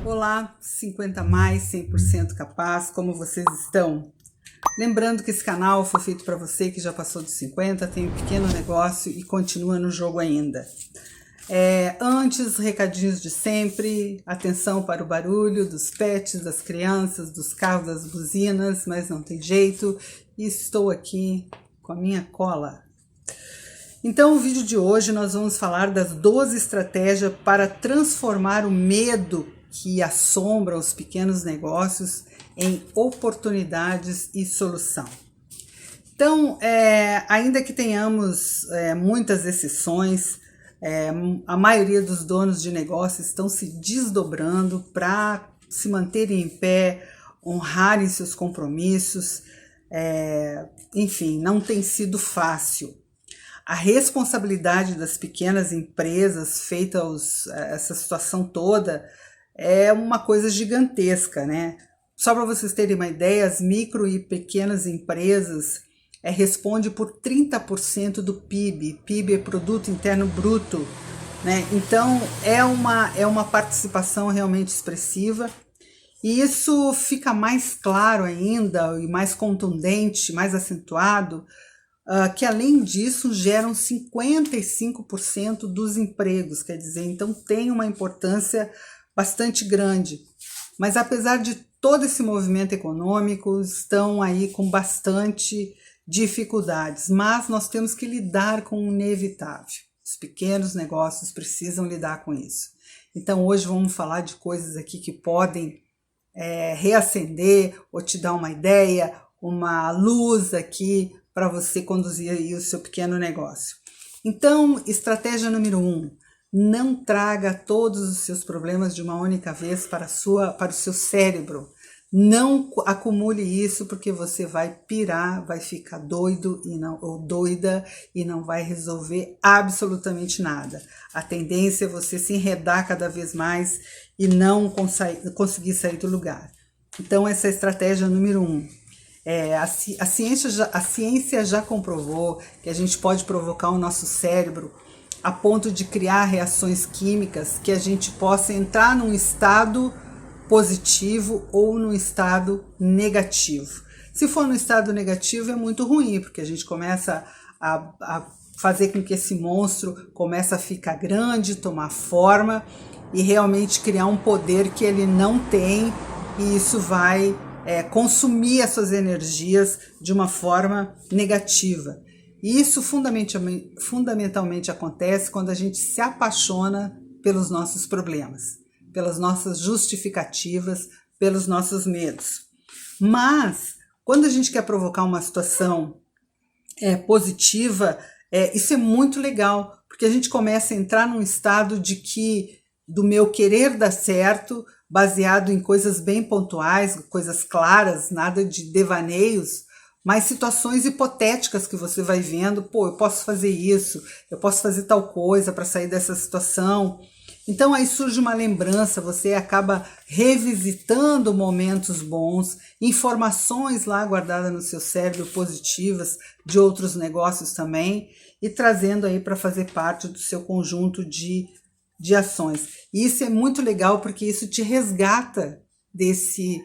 Olá, 50 mais, 100% capaz, como vocês estão? Lembrando que esse canal foi feito para você que já passou dos 50, tem um pequeno negócio e continua no jogo ainda. Antes, recadinhos de sempre, atenção para o barulho dos pets, das crianças, dos carros, das buzinas, mas não tem jeito, e estou aqui com a minha cola. Então, no vídeo de hoje nós vamos falar das 12 estratégias para transformar o medo que assombra os pequenos negócios em oportunidades e solução. Então, ainda que tenhamos muitas exceções, a maioria dos donos de negócios estão se desdobrando para se manterem em pé, honrarem seus compromissos, enfim, não tem sido fácil. A responsabilidade das pequenas empresas feita essa situação toda é uma coisa gigantesca, né? Só para vocês terem uma ideia, as micro e pequenas empresas respondem por 30% do PIB. PIB é Produto Interno Bruto, né? Então é uma participação realmente expressiva. E isso fica mais claro ainda e mais contundente, mais acentuado, que além disso geram 55% dos empregos, quer dizer, então tem uma importância bastante grande. Mas apesar de todo esse movimento econômico, estão aí com bastante dificuldades, mas nós temos que lidar com o inevitável. Os pequenos negócios precisam lidar com isso. Então hoje vamos falar de coisas aqui que podem reacender ou te dar uma ideia, uma luz aqui para você conduzir aí o seu pequeno negócio. Então, estratégia número 1, não traga todos os seus problemas de uma única vez para o seu cérebro. Não acumule isso, porque você vai pirar, vai ficar doido ou doida e não vai resolver absolutamente nada. A tendência é você se enredar cada vez mais e não conseguir sair do lugar. Então, essa é a estratégia número 1. A ciência já comprovou que a gente pode provocar o nosso cérebro a ponto de criar reações químicas que a gente possa entrar num estado positivo ou num estado negativo. Se for no estado negativo é muito ruim, porque a gente começa a fazer com que esse monstro comece a ficar grande, tomar forma e realmente criar um poder que ele não tem, e isso vai consumir as suas energias de uma forma negativa. E isso fundamentalmente acontece quando a gente se apaixona pelos nossos problemas, pelas nossas justificativas, pelos nossos medos. Mas, quando a gente quer provocar uma situação positiva, isso é muito legal, porque a gente começa a entrar num estado do meu querer dar certo, baseado em coisas bem pontuais, coisas claras, nada de devaneios, mas situações hipotéticas que você vai vendo, eu posso fazer isso, eu posso fazer tal coisa para sair dessa situação. Então aí surge uma lembrança, você acaba revisitando momentos bons, informações lá guardadas no seu cérebro positivas de outros negócios também, e trazendo aí para fazer parte do seu conjunto de ações. E isso é muito legal, porque isso te resgata desse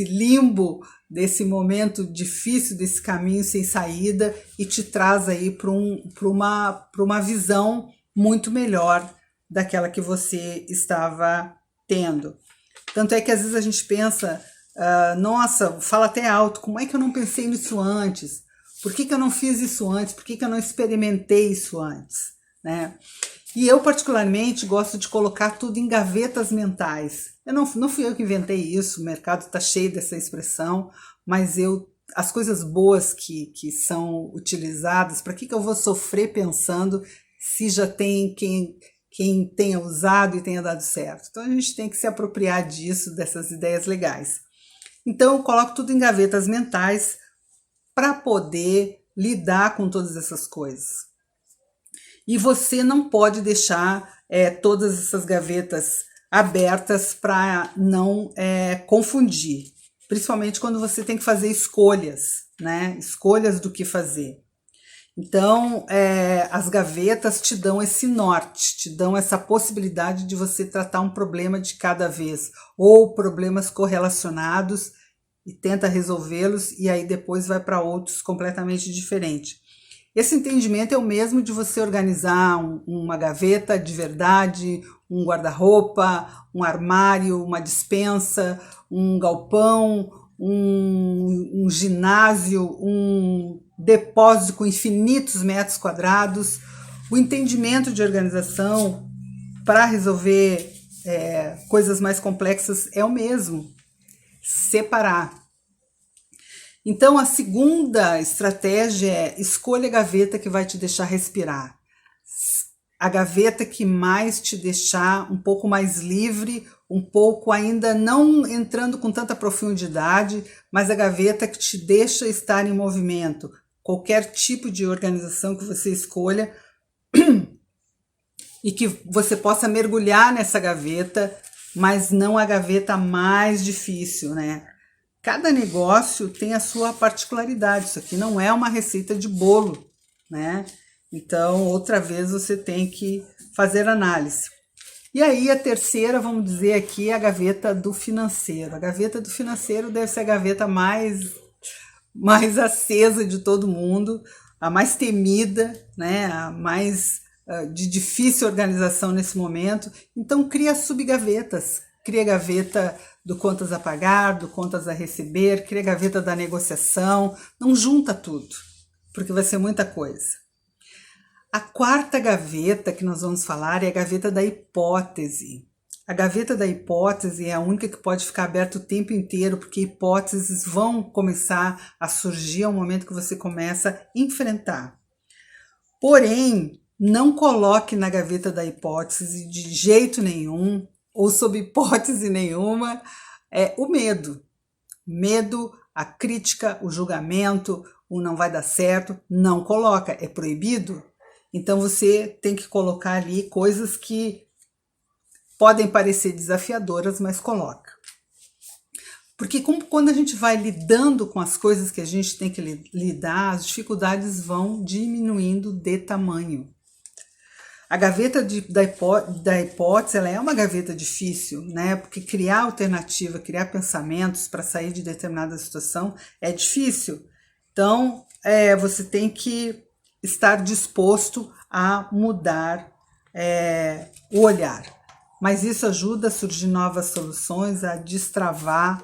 limbo, desse momento difícil, desse caminho sem saída, e te traz aí para uma visão muito melhor daquela que você estava tendo. Tanto é que às vezes a gente pensa, nossa, fala até alto, como é que eu não pensei nisso antes? Por que eu não fiz isso antes? Por que eu não experimentei isso antes? Né? E eu particularmente gosto de colocar tudo em gavetas mentais. Não fui eu que inventei isso, o mercado está cheio dessa expressão, mas as coisas boas que são utilizadas, para que eu vou sofrer pensando se já tem quem tenha usado e tenha dado certo? Então a gente tem que se apropriar disso, dessas ideias legais. Então eu coloco tudo em gavetas mentais para poder lidar com todas essas coisas. E você não pode deixar todas essas gavetas abertas para não confundir, principalmente quando você tem que fazer escolhas, né? Escolhas do que fazer. Então, as gavetas te dão esse norte, te dão essa possibilidade de você tratar um problema de cada vez, ou problemas correlacionados, e tenta resolvê-los, e aí depois vai para outros completamente diferentes. Esse entendimento é o mesmo de você organizar uma gaveta de verdade, um guarda-roupa, um armário, uma despensa, um galpão, um ginásio, um depósito com infinitos metros quadrados. O entendimento de organização para resolver coisas mais complexas é o mesmo. Separar. Então, a segunda estratégia é escolha a gaveta que vai te deixar respirar. A gaveta que mais te deixar um pouco mais livre, um pouco ainda não entrando com tanta profundidade, mas a gaveta que te deixa estar em movimento. Qualquer tipo de organização que você escolha e que você possa mergulhar nessa gaveta, mas não a gaveta mais difícil, né? Cada negócio tem a sua particularidade, isso aqui não é uma receita de bolo, né? Então, outra vez você tem que fazer análise. E aí, a terceira, vamos dizer aqui, é a gaveta do financeiro. A gaveta do financeiro deve ser a gaveta mais acesa de todo mundo, a mais temida, né? A mais de difícil organização nesse momento. Então, cria subgavetas. Cria a gaveta do contas a pagar, do contas a receber, cria a gaveta da negociação. Não junta tudo, porque vai ser muita coisa. A quarta gaveta que nós vamos falar é a gaveta da hipótese. A gaveta da hipótese é a única que pode ficar aberta o tempo inteiro, porque hipóteses vão começar a surgir ao momento que você começa a enfrentar. Porém, não coloque na gaveta da hipótese de jeito nenhum, ou sob hipótese nenhuma, o medo. Medo, a crítica, o julgamento, o não vai dar certo, não coloca, é proibido. Então você tem que colocar ali coisas que podem parecer desafiadoras, mas coloca. Porque quando a gente vai lidando com as coisas que a gente tem que lidar, as dificuldades vão diminuindo de tamanho. A gaveta da hipótese, ela é uma gaveta difícil, né? Porque criar alternativa, criar pensamentos para sair de determinada situação é difícil. Então, você tem que estar disposto a mudar o olhar. Mas isso ajuda a surgir novas soluções, a destravar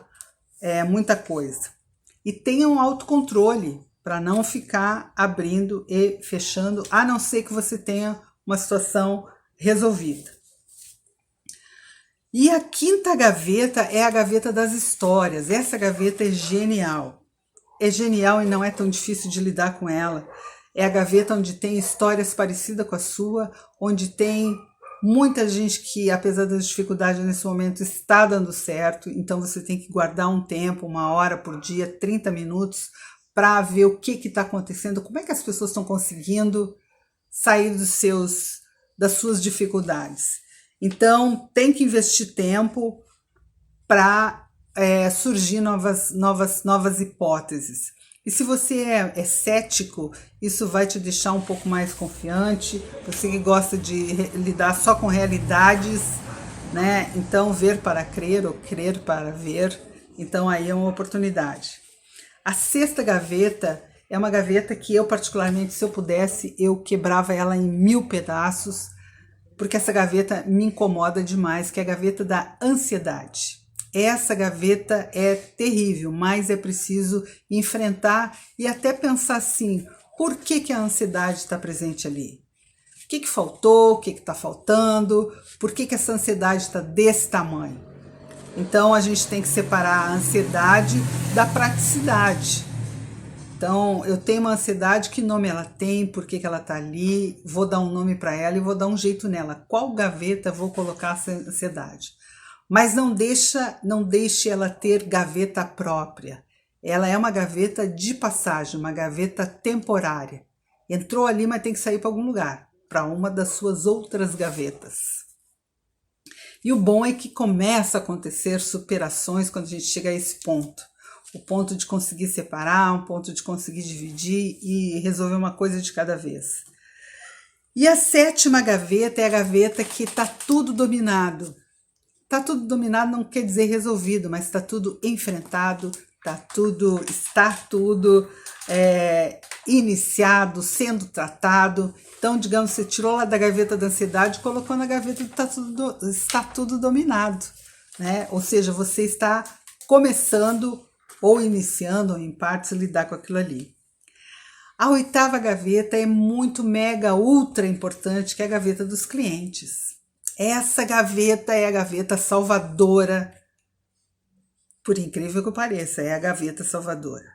muita coisa. E tenha um autocontrole para não ficar abrindo e fechando, a não ser que você tenha uma situação resolvida. E a quinta gaveta é a gaveta das histórias. Essa gaveta é genial. É genial e não é tão difícil de lidar com ela. É a gaveta onde tem histórias parecidas com a sua, onde tem muita gente que, apesar das dificuldades nesse momento, está dando certo. Então você tem que guardar um tempo, 1 hora por dia, 30 minutos, para ver o que está acontecendo, como é que as pessoas estão conseguindo sair das suas dificuldades. Então, tem que investir tempo para surgir novas hipóteses. E se você é cético, isso vai te deixar um pouco mais confiante. Você que gosta de lidar só com realidades, né? Então, ver para crer ou crer para ver. Então, aí é uma oportunidade. A sexta gaveta é uma gaveta que eu, particularmente, se eu pudesse, eu quebrava ela em 1000 pedaços, porque essa gaveta me incomoda demais, que é a gaveta da ansiedade. Essa gaveta é terrível, mas é preciso enfrentar e até pensar assim, por que a ansiedade está presente ali? O que faltou? O que está faltando? Por que essa ansiedade está desse tamanho? Então, a gente tem que separar a ansiedade da praticidade. Então, eu tenho uma ansiedade, que nome ela tem, por que ela está ali, vou dar um nome para ela e vou dar um jeito nela. Qual gaveta vou colocar essa ansiedade? Mas não deixe ela ter gaveta própria. Ela é uma gaveta de passagem, uma gaveta temporária. Entrou ali, mas tem que sair para algum lugar, para uma das suas outras gavetas. E o bom é que começa a acontecer superações quando a gente chega a esse ponto. o ponto de conseguir separar, um ponto de conseguir dividir e resolver uma coisa de cada vez. E a 7ª gaveta é a gaveta que está tudo dominado. Está tudo dominado não quer dizer resolvido, mas está tudo enfrentado, está tudo iniciado, sendo tratado. Então, digamos, você tirou lá da gaveta da ansiedade e colocou na gaveta que está tudo dominado, né? Ou seja, você está começando ou iniciando, ou em partes, lidar com aquilo ali. A 8ª gaveta é muito mega ultra importante, que é a gaveta dos clientes. Essa gaveta é a gaveta salvadora, por incrível que pareça, é a gaveta salvadora.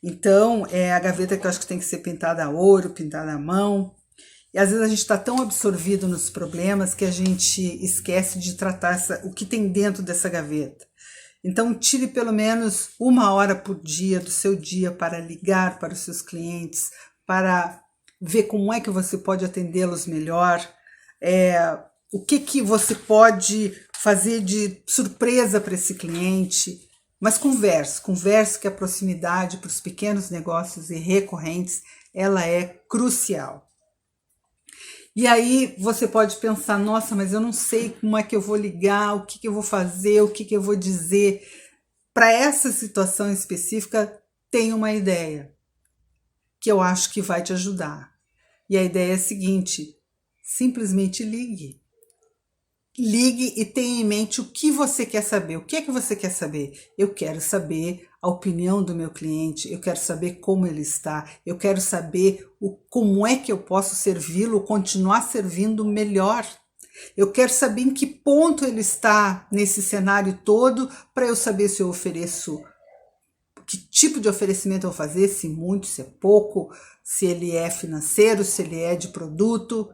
Então, é a gaveta que eu acho que tem que ser pintada a ouro, pintada à mão. E às vezes a gente está tão absorvido nos problemas que a gente esquece de tratar o que tem dentro dessa gaveta. Então, tire pelo menos 1 hora por dia do seu dia para ligar para os seus clientes, para ver como é que você pode atendê-los melhor, o que você pode fazer de surpresa para esse cliente. Mas converse que a proximidade para os pequenos negócios e recorrentes, ela é crucial. E aí você pode pensar, nossa, mas eu não sei como é que eu vou ligar, o que eu vou fazer, o que eu vou dizer. Para essa situação específica, tem uma ideia que eu acho que vai te ajudar. E a ideia é a seguinte: simplesmente ligue. Ligue e tenha em mente o que você quer saber. O que é que você quer saber? Eu quero saber a opinião do meu cliente, eu quero saber como ele está, eu quero saber como é que eu posso servi-lo, continuar servindo melhor. Eu quero saber em que ponto ele está nesse cenário todo, para eu saber se eu ofereço, que tipo de oferecimento eu vou fazer, se muito, se é pouco, se ele é financeiro, se ele é de produto,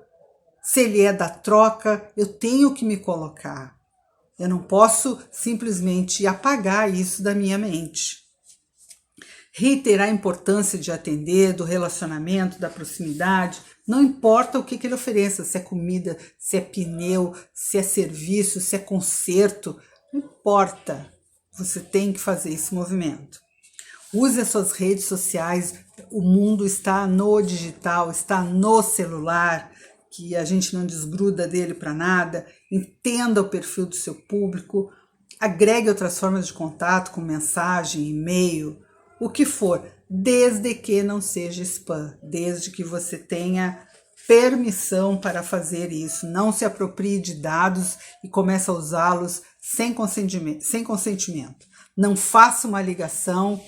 se ele é da troca. Eu tenho que me colocar. Eu não posso simplesmente apagar isso da minha mente. Reiterar a importância de atender, do relacionamento, da proximidade. Não importa o que ele ofereça, se é comida, se é pneu, se é serviço, se é conserto. Não importa. Você tem que fazer esse movimento. Use as suas redes sociais. O mundo está no digital, está no celular, que a gente não desgruda dele para nada. Entenda o perfil do seu público, agregue outras formas de contato, com mensagem, e-mail, o que for, desde que não seja spam, desde que você tenha permissão para fazer isso. Não se aproprie de dados e comece a usá-los sem consentimento. Não faça uma ligação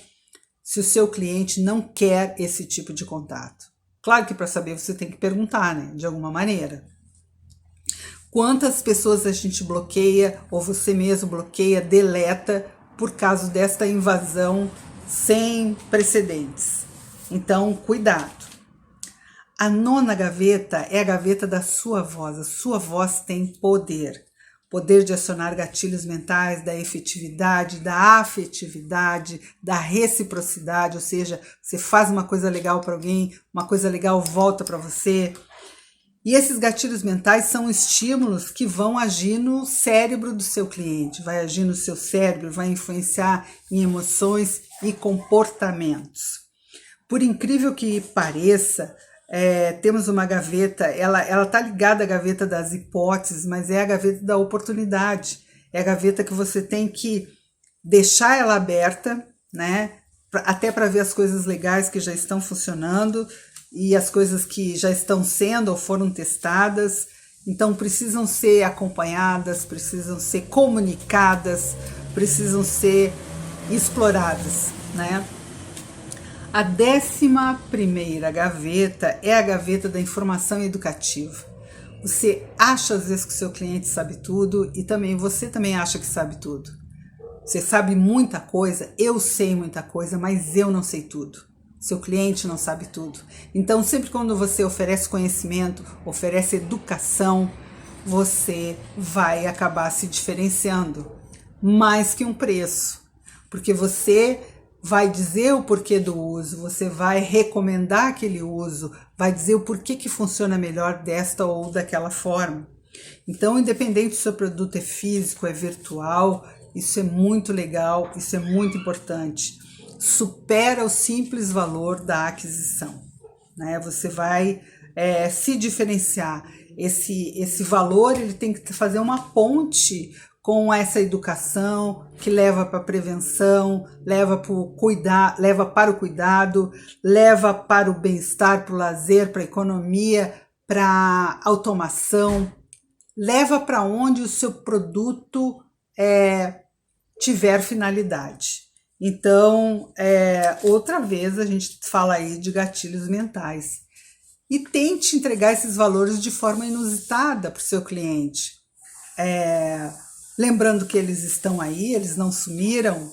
se o seu cliente não quer esse tipo de contato. Claro que para saber você tem que perguntar, né? De alguma maneira. Quantas pessoas a gente bloqueia, ou você mesmo bloqueia, deleta, por causa desta invasão sem precedentes? Então, cuidado. A 9ª gaveta é a gaveta da sua voz. A sua voz tem poder. Poder de acionar gatilhos mentais, da efetividade, da afetividade, da reciprocidade, ou seja, você faz uma coisa legal para alguém, uma coisa legal volta para você. E esses gatilhos mentais são estímulos que vão agir no cérebro do seu cliente, vai agir no seu cérebro, vai influenciar em emoções e comportamentos. Por incrível que pareça, temos uma gaveta, ela está ligada à gaveta das hipóteses, mas é a gaveta da oportunidade. É a gaveta que você tem que deixar ela aberta, né? Até para ver as coisas legais que já estão funcionando e as coisas que já estão sendo ou foram testadas. Então precisam ser acompanhadas, precisam ser comunicadas, precisam ser exploradas, né? A 11ª gaveta é a gaveta da informação educativa. Você acha às vezes que o seu cliente sabe tudo e você também acha que sabe tudo. Você sabe muita coisa, eu sei muita coisa, mas eu não sei tudo. Seu cliente não sabe tudo. Então, sempre quando você oferece conhecimento, oferece educação, você vai acabar se diferenciando mais que um preço. Porque você vai dizer o porquê do uso, você vai recomendar aquele uso, vai dizer o porquê que funciona melhor desta ou daquela forma. Então, independente se o seu produto é físico, é virtual, isso é muito legal, isso é muito importante. supera o simples valor da aquisição, né? Você vai se diferenciar. Esse valor ele tem que fazer uma ponte com essa educação que leva para a prevenção, leva para o cuidado, leva para o bem-estar, para o lazer, para a economia, para a automação, leva para onde o seu produto tiver finalidade. Então, outra vez a gente fala aí de gatilhos mentais. E tente entregar esses valores de forma inusitada para o seu cliente. Lembrando que eles estão aí, eles não sumiram.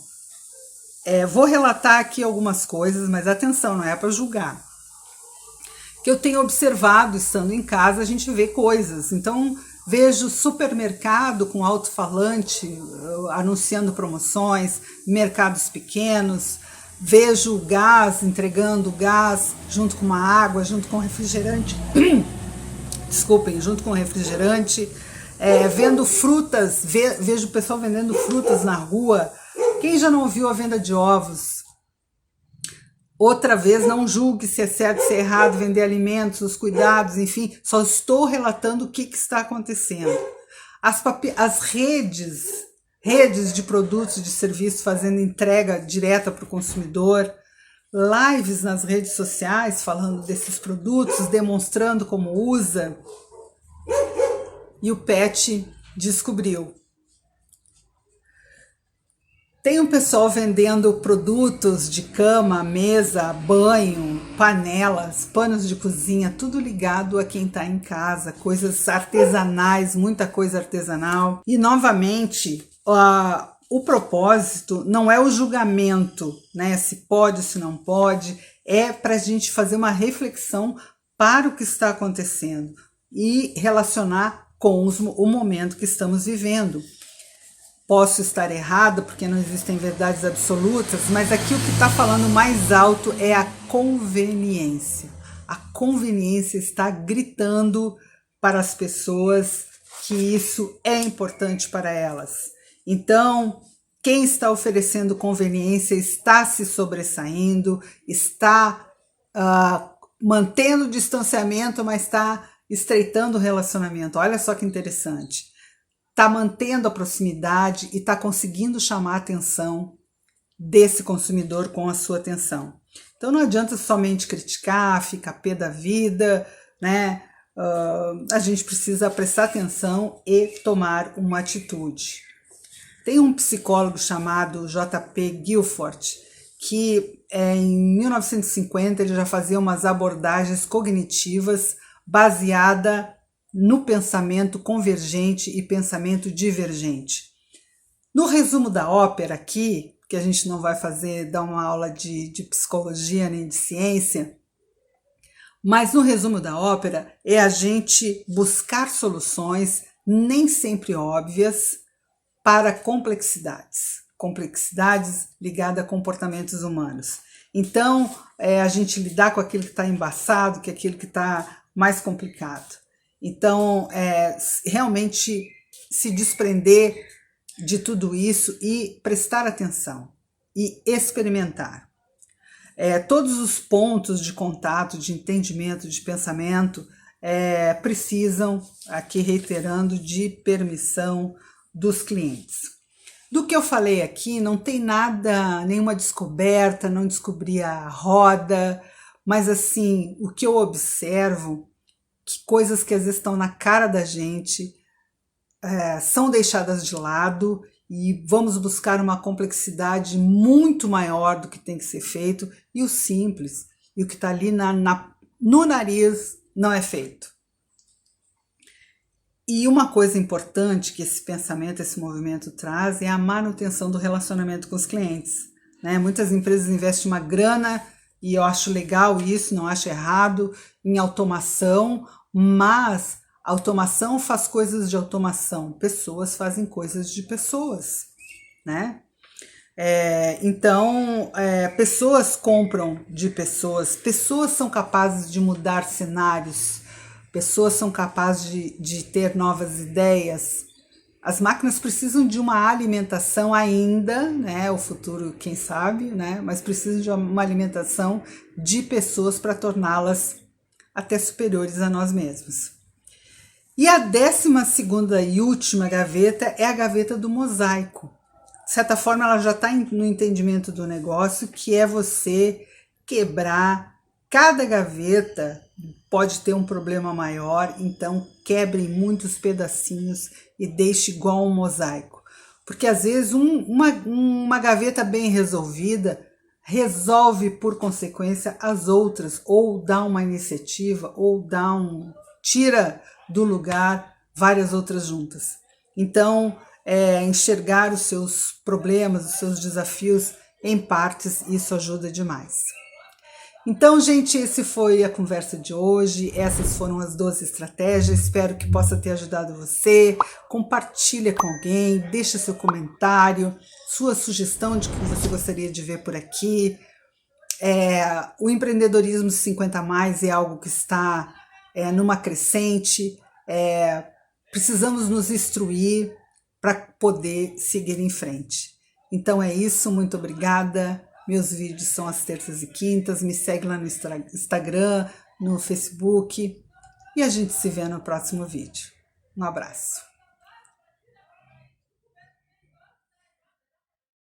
Vou relatar aqui algumas coisas, mas atenção, não é para julgar. Que eu tenho observado estando em casa, a gente vê coisas. Então, vejo supermercado com alto-falante anunciando promoções, mercados pequenos. Vejo gás, entregando gás junto com uma água, junto com refrigerante. Desculpem, junto com refrigerante. Vendo frutas, vejo o pessoal vendendo frutas na rua. Quem já não viu a venda de ovos? Outra vez, não julgue se é certo, se é errado vender alimentos, os cuidados, enfim. Só estou relatando o que está acontecendo. As redes de produtos, de serviços fazendo entrega direta para o consumidor, lives nas redes sociais falando desses produtos, demonstrando como usa, e o pet descobriu. Tem um pessoal vendendo produtos de cama, mesa, banho, panelas, panos de cozinha, tudo ligado a quem está em casa, coisas artesanais, muita coisa artesanal. E novamente, o propósito não é o julgamento, né? Se pode, se não pode, é para a gente fazer uma reflexão para o que está acontecendo e relacionar com o momento que estamos vivendo. Posso estar errada porque não existem verdades absolutas, mas aqui o que está falando mais alto é a conveniência. A conveniência está gritando para as pessoas que isso é importante para elas. Então, quem está oferecendo conveniência está se sobressaindo, está mantendo o distanciamento, mas está estreitando o relacionamento. Olha só que interessante. Está mantendo a proximidade e está conseguindo chamar a atenção desse consumidor com a sua atenção. Então não adianta somente criticar, ficar pé da vida, né? A gente precisa prestar atenção e tomar uma atitude. Tem um psicólogo chamado J.P. Guilford, que em 1950 ele já fazia umas abordagens cognitivas baseada no pensamento convergente e pensamento divergente. No resumo da ópera aqui, que a gente não vai dar uma aula de psicologia nem de ciência, mas no resumo da ópera é a gente buscar soluções nem sempre óbvias para complexidades ligadas a comportamentos humanos. Então, a gente lidar com aquilo que está embaçado, que é aquilo que está mais complicado. Então, realmente se desprender de tudo isso e prestar atenção e experimentar. Todos os pontos de contato, de entendimento, de pensamento precisam, aqui reiterando, de permissão dos clientes. Do que eu falei aqui, não tem nada, nenhuma descoberta, não descobri a roda, mas assim, o que eu observo, que coisas que às vezes estão na cara da gente são deixadas de lado e vamos buscar uma complexidade muito maior do que tem que ser feito, e o simples, e o que está ali no nariz não é feito. E uma coisa importante que esse pensamento, esse movimento traz é a manutenção do relacionamento com os clientes, né? Muitas empresas investem uma grana, e eu acho legal isso, não acho errado, em automação, mas automação faz coisas de automação, pessoas fazem coisas de pessoas, né? Então, pessoas compram de pessoas, pessoas são capazes de mudar cenários, pessoas são capazes de ter novas ideias, As máquinas precisam de uma alimentação ainda, né? O futuro, quem sabe, né? Mas precisam de uma alimentação de pessoas para torná-las até superiores a nós mesmos. E a 12ª e última gaveta é a gaveta do mosaico. De certa forma, ela já está no entendimento do negócio, que é você quebrar cada gaveta. Pode ter um problema maior, então quebre em muitos pedacinhos e deixe igual um mosaico. Porque às vezes uma gaveta bem resolvida resolve por consequência as outras, ou dá uma iniciativa, ou tira do lugar várias outras juntas. Então, enxergar os seus problemas, os seus desafios em partes, isso ajuda demais. Então, gente, esse foi a conversa de hoje. Essas foram as 12 estratégias. Espero que possa ter ajudado você. Compartilha com alguém, deixa seu comentário, sua sugestão de que você gostaria de ver por aqui. O empreendedorismo 50+ é algo que está numa crescente. Precisamos nos instruir para poder seguir em frente. Então é isso, muito obrigada. Meus vídeos são às terças e quintas, me segue lá no Instagram, no Facebook e a gente se vê no próximo vídeo. Um abraço.